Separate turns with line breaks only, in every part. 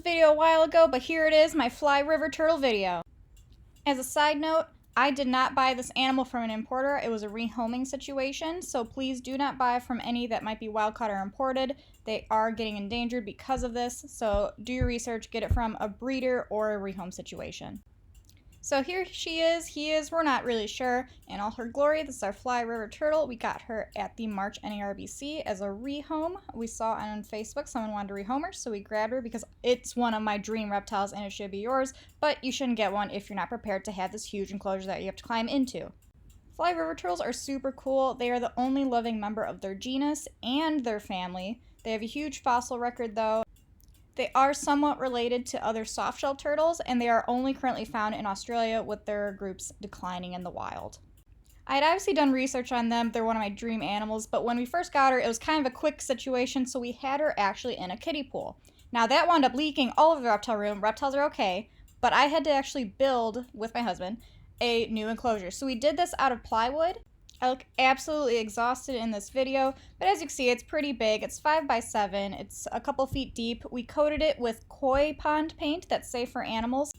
this video a while ago, but here it is, my fly river turtle video. As a side note, I did not buy this animal from an importer. It was a rehoming situation, so please do not buy from any that might be wild caught or imported. They are getting endangered because of this, so do your research, get it from a breeder or a rehome situation. So here she is, he is, we're not really sure, in all her glory. This is our fly river turtle. We got her at the March NARBC as a rehome. We saw on Facebook someone wanted to rehome her, so we grabbed her because it's one of my dream reptiles and it should be yours, but you shouldn't get one if you're not prepared to have this huge enclosure that you have to climb into. Fly river turtles are super cool. They are the only living member of their genus and their family. They have a huge fossil record though. They are somewhat related to other softshell turtles, and they are only currently found in Australia, with their groups declining in the wild. I had obviously done research on them. They're one of my dream animals, but when we first got her, it was kind of a quick situation, so we had her actually in a kiddie pool. Now, that wound up leaking all over the reptile room. Reptiles are okay, but I had to actually build, with my husband, a new enclosure. So we did this out of plywood. I look absolutely exhausted in this video, but as you can see, it's pretty big. It's 5 by 7. It's a couple feet deep. We coated it with koi pond paint that's safe for animals.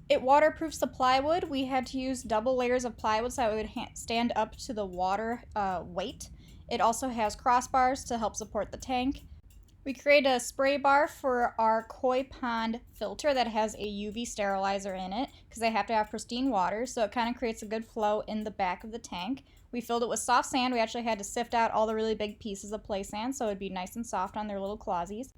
It waterproofs the plywood. We had to use double layers of plywood so it would stand up to the water weight. It also has crossbars to help support the tank. We created a spray bar for our koi pond filter that has a UV sterilizer in it because they have to have pristine water, so it kind of creates a good flow in the back of the tank. We filled it with soft sand. We actually had to sift out all the really big pieces of play sand so it'd be nice and soft on their little clawsies.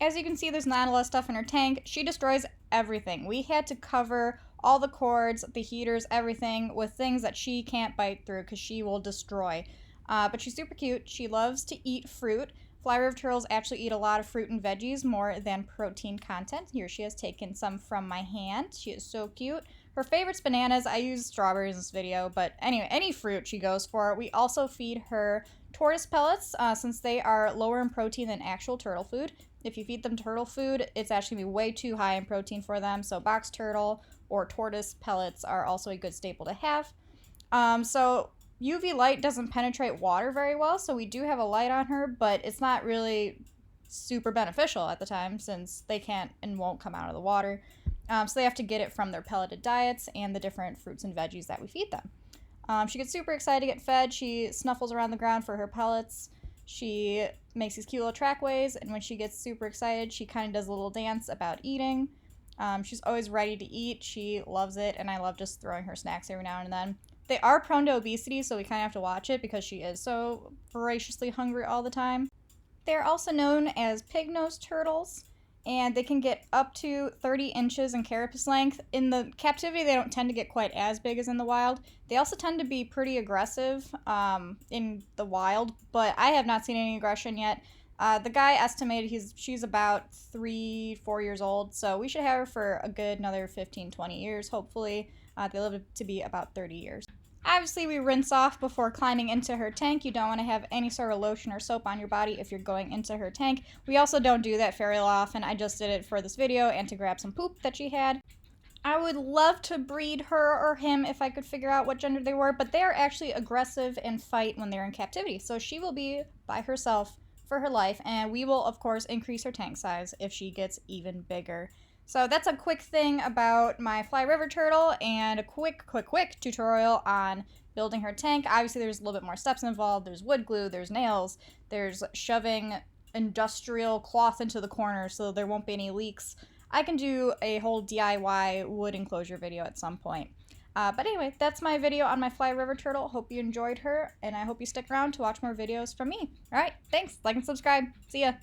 As you can see, there's not a lot of stuff in her tank. She destroys everything. We had to cover all the cords, the heaters, everything with things that she can't bite through because she will destroy. But she's super cute. She loves to eat fruit. Fly river turtles actually eat a lot of fruit and veggies more than protein content. Here she has taken some from my hand. She is so cute. Her favorite's bananas. I use strawberries in this video, but anyway, any fruit she goes for. We also feed her tortoise pellets since they are lower in protein than actual turtle food. If you feed them turtle food, it's actually going to be way too high in protein for them, so box turtle or tortoise pellets are also a good staple to have. So UV light doesn't penetrate water very well, so we do have a light on her, but it's not really super beneficial at the time since they can't and won't come out of the water. So they have to get it from their pelleted diets and the different fruits and veggies that we feed them. She gets super excited to get fed. She snuffles around the ground for her pellets. She makes these cute little trackways, and when she gets super excited, she kind of does a little dance about eating. She's always ready to eat. She loves it, and I love just throwing her snacks every now and then. They are prone to obesity, so we kind of have to watch it because she is so voraciously hungry all the time. They're also known as pig-nosed turtles, and they can get up to 30 inches in carapace length. In the captivity, they don't tend to get quite as big as in the wild. They also tend to be pretty aggressive in the wild, but I have not seen any aggression yet. The guy estimated she's about 3-4 years old, so we should have her for a good another 15-20 years, hopefully. They live to be about 30 years. Obviously, we rinse off before climbing into her tank. You don't want to have any sort of lotion or soap on your body if you're going into her tank. We also don't do that very often. I just did it for this video and to grab some poop that she had. I would love to breed her or him if I could figure out what gender they were, but they are actually aggressive and fight when they're in captivity. So she will be by herself for her life, and we will, of course, increase her tank size if she gets even bigger. So that's a quick thing about my fly river turtle and a quick tutorial on building her tank. Obviously, there's a little bit more steps involved. There's wood glue, there's nails, there's shoving industrial cloth into the corner so there won't be any leaks. I can do a whole DIY wood enclosure video at some point. But anyway, that's my video on my fly river turtle. Hope you enjoyed her, and I hope you stick around to watch more videos from me. All right, thanks. Like and subscribe. See ya.